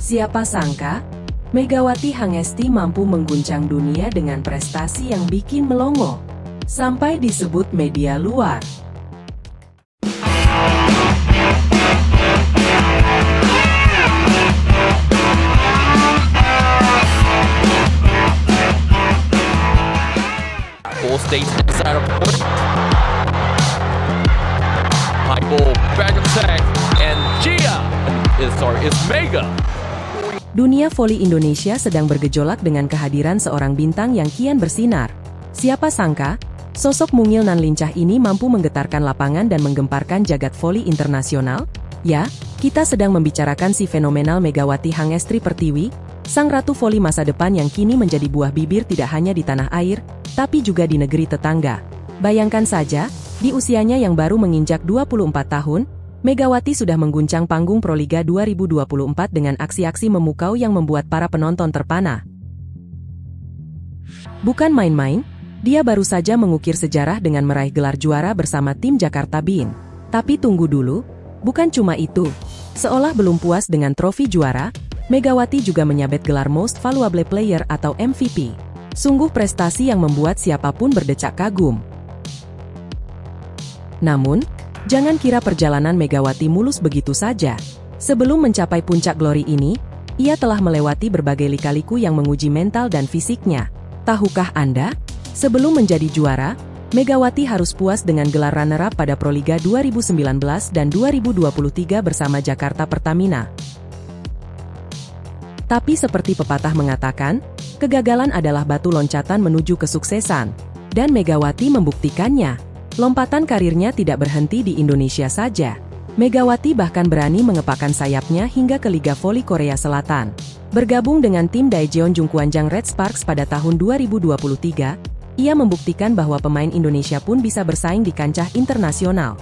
Siapa sangka, Megawati Hangesti mampu mengguncang dunia dengan prestasi yang bikin melongo, sampai disebut media luar. Ball stays inside of point. High ball, back attack, and Gia is Mega. Dunia voli Indonesia sedang bergejolak dengan kehadiran seorang bintang yang kian bersinar. Siapa sangka, sosok mungil nan lincah ini mampu menggetarkan lapangan dan menggemparkan jagat voli internasional? Ya, kita sedang membicarakan si fenomenal Megawati Hangestri Pertiwi, sang ratu voli masa depan yang kini menjadi buah bibir tidak hanya di tanah air, tapi juga di negeri tetangga. Bayangkan saja, di usianya yang baru menginjak 24 tahun, Megawati sudah mengguncang panggung Proliga 2024 dengan aksi-aksi memukau yang membuat para penonton terpana. Bukan main-main, dia baru saja mengukir sejarah dengan meraih gelar juara bersama tim Jakarta Bean. Tapi tunggu dulu, bukan cuma itu. Seolah belum puas dengan trofi juara, Megawati juga menyabet gelar Most Valuable Player atau MVP. Sungguh prestasi yang membuat siapapun berdecak kagum. Namun, jangan kira perjalanan Megawati mulus begitu saja. Sebelum mencapai puncak glori ini, ia telah melewati berbagai lika-liku yang menguji mental dan fisiknya. Tahukah Anda? Sebelum menjadi juara, Megawati harus puas dengan gelar runner-up pada Proliga 2019 dan 2023 bersama Jakarta Pertamina. Tapi seperti pepatah mengatakan, kegagalan adalah batu loncatan menuju kesuksesan. Dan Megawati membuktikannya. Lompatan karirnya tidak berhenti di Indonesia saja. Megawati bahkan berani mengepakkan sayapnya hingga ke Liga Voli Korea Selatan. Bergabung dengan tim Daejeon Jungkwanjang Red Sparks pada tahun 2023, ia membuktikan bahwa pemain Indonesia pun bisa bersaing di kancah internasional.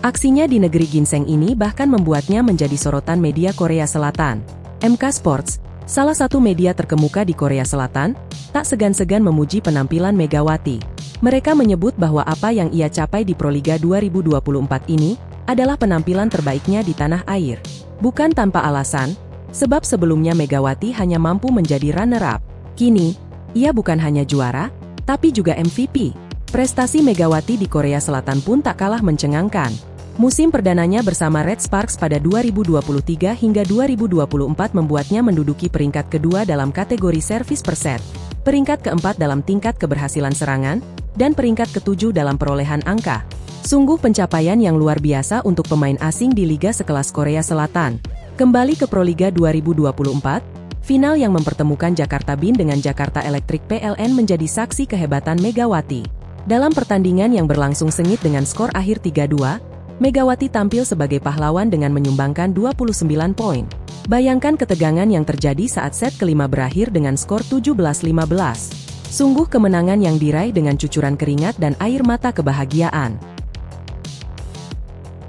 Aksinya di negeri ginseng ini bahkan membuatnya menjadi sorotan media Korea Selatan. MK Sports, salah satu media terkemuka di Korea Selatan, tak segan-segan memuji penampilan Megawati. Mereka menyebut bahwa apa yang ia capai di Proliga 2024 ini adalah penampilan terbaiknya di tanah air. Bukan tanpa alasan, sebab sebelumnya Megawati hanya mampu menjadi runner-up. Kini, ia bukan hanya juara, tapi juga MVP. Prestasi Megawati di Korea Selatan pun tak kalah mencengangkan. Musim perdananya bersama Red Sparks pada 2023 hingga 2024 membuatnya menduduki peringkat kedua dalam kategori servis per set, peringkat keempat dalam tingkat keberhasilan serangan, dan peringkat ketujuh dalam perolehan angka. Sungguh pencapaian yang luar biasa untuk pemain asing di liga sekelas Korea Selatan. Kembali ke Proliga 2024, final yang mempertemukan Jakarta Bean dengan Jakarta Electric PLN menjadi saksi kehebatan Megawati. Dalam pertandingan yang berlangsung sengit dengan skor akhir 3-2, Megawati tampil sebagai pahlawan dengan menyumbangkan 29 poin. Bayangkan ketegangan yang terjadi saat set kelima berakhir dengan skor 17-15. Sungguh kemenangan yang diraih dengan cucuran keringat dan air mata kebahagiaan.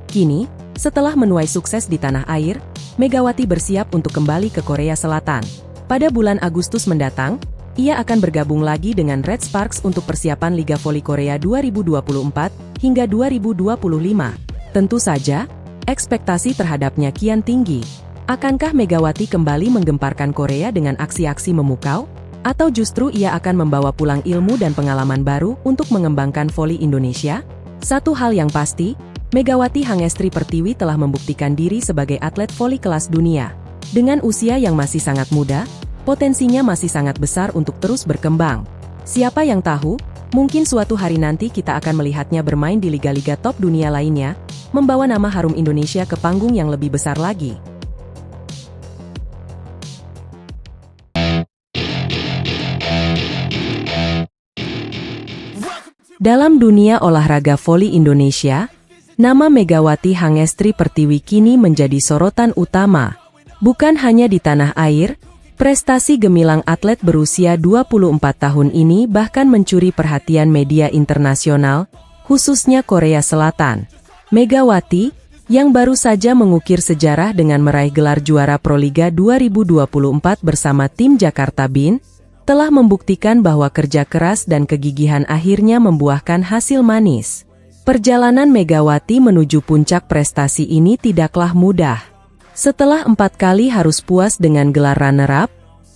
Kini, setelah menuai sukses di tanah air, Megawati bersiap untuk kembali ke Korea Selatan. Pada bulan Agustus mendatang, ia akan bergabung lagi dengan Red Sparks untuk persiapan Liga Voli Korea 2024 hingga 2025. Tentu saja, ekspektasi terhadapnya kian tinggi. Akankah Megawati kembali menggemparkan Korea dengan aksi-aksi memukau? Atau justru ia akan membawa pulang ilmu dan pengalaman baru untuk mengembangkan voli Indonesia? Satu hal yang pasti, Megawati Hangestri Pertiwi telah membuktikan diri sebagai atlet voli kelas dunia. Dengan usia yang masih sangat muda, potensinya masih sangat besar untuk terus berkembang. Siapa yang tahu, mungkin suatu hari nanti kita akan melihatnya bermain di liga-liga top dunia lainnya, membawa nama harum Indonesia ke panggung yang lebih besar lagi. Dalam dunia olahraga voli Indonesia, nama Megawati Hangestri Pertiwi kini menjadi sorotan utama. Bukan hanya di tanah air, prestasi gemilang atlet berusia 24 tahun ini bahkan mencuri perhatian media internasional, khususnya Korea Selatan. Megawati, yang baru saja mengukir sejarah dengan meraih gelar juara Proliga 2024 bersama tim Jakarta Bean, telah membuktikan bahwa kerja keras dan kegigihan akhirnya membuahkan hasil manis. Perjalanan Megawati menuju puncak prestasi ini tidaklah mudah. Setelah 4 kali harus puas dengan gelar runner-up,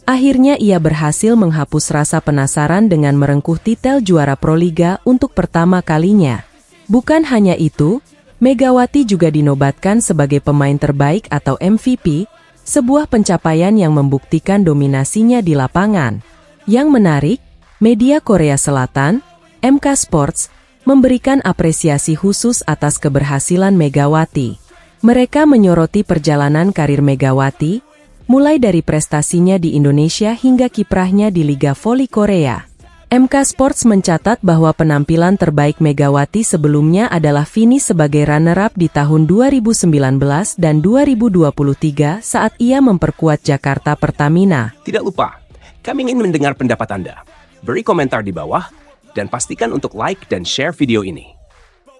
akhirnya ia berhasil menghapus rasa penasaran dengan merengkuh titel juara Proliga untuk pertama kalinya. Bukan hanya itu, Megawati juga dinobatkan sebagai pemain terbaik atau MVP, sebuah pencapaian yang membuktikan dominasinya di lapangan. Yang menarik, media Korea Selatan, MK Sports, memberikan apresiasi khusus atas keberhasilan Megawati. Mereka menyoroti perjalanan karir Megawati, mulai dari prestasinya di Indonesia hingga kiprahnya di Liga Voli Korea. MK Sports mencatat bahwa penampilan terbaik Megawati sebelumnya adalah finish sebagai runner-up di tahun 2019 dan 2023 saat ia memperkuat Jakarta Pertamina. Tidak lupa, kami ingin mendengar pendapat Anda. Beri komentar di bawah, dan pastikan untuk like dan share video ini.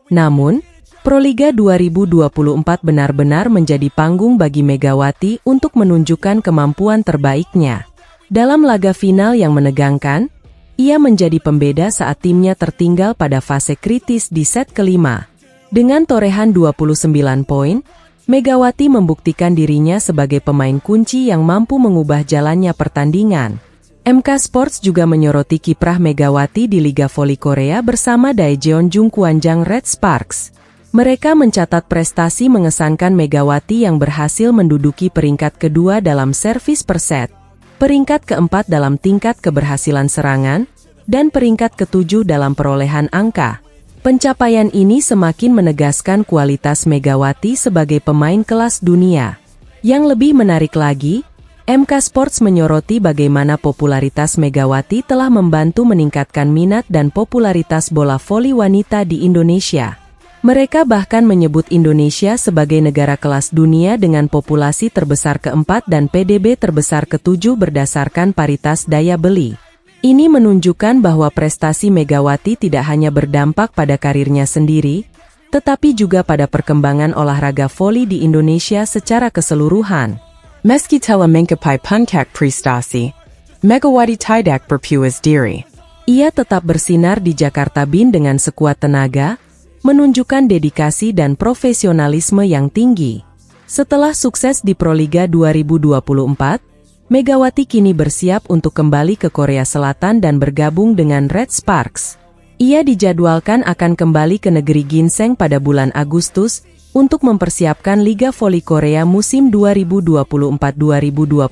Namun, Proliga 2024 benar-benar menjadi panggung bagi Megawati untuk menunjukkan kemampuan terbaiknya. Dalam laga final yang menegangkan, ia menjadi pembeda saat timnya tertinggal pada fase kritis di set kelima. Dengan torehan 29 poin, Megawati membuktikan dirinya sebagai pemain kunci yang mampu mengubah jalannya pertandingan. MK Sports juga menyoroti kiprah Megawati di Liga Voli Korea bersama Daejeon Jungkwanjang Red Sparks. Mereka mencatat prestasi mengesankan Megawati yang berhasil menduduki peringkat kedua dalam servis per set, peringkat keempat dalam tingkat keberhasilan serangan, dan peringkat ketujuh dalam perolehan angka. Pencapaian ini semakin menegaskan kualitas Megawati sebagai pemain kelas dunia. Yang lebih menarik lagi, MK Sports menyoroti bagaimana popularitas Megawati telah membantu meningkatkan minat dan popularitas bola voli wanita di Indonesia. Mereka bahkan menyebut Indonesia sebagai negara kelas dunia dengan populasi terbesar keempat dan PDB terbesar ketujuh berdasarkan paritas daya beli. Ini menunjukkan bahwa prestasi Megawati tidak hanya berdampak pada karirnya sendiri, tetapi juga pada perkembangan olahraga voli di Indonesia secara keseluruhan. Meski telah mengcapai puncak prestasi, Megawati tidak berpuas diri. Ia tetap bersinar di Jakarta BIN dengan sekuat tenaga, menunjukkan dedikasi dan profesionalisme yang tinggi. Setelah sukses di Proliga 2024, Megawati kini bersiap untuk kembali ke Korea Selatan dan bergabung dengan Red Sparks. Ia dijadwalkan akan kembali ke negeri ginseng pada bulan Agustus untuk mempersiapkan Liga Voli Korea musim 2024-2025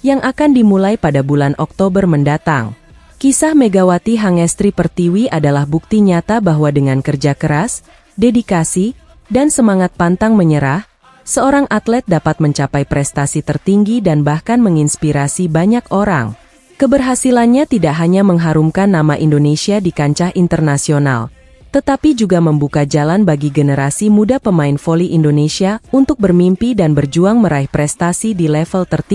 yang akan dimulai pada bulan Oktober mendatang. Kisah Megawati Hangestri Pertiwi adalah bukti nyata bahwa dengan kerja keras, dedikasi, dan semangat pantang menyerah, seorang atlet dapat mencapai prestasi tertinggi dan bahkan menginspirasi banyak orang. Keberhasilannya tidak hanya mengharumkan nama Indonesia di kancah internasional, tetapi juga membuka jalan bagi generasi muda pemain voli Indonesia untuk bermimpi dan berjuang meraih prestasi di level tertinggi.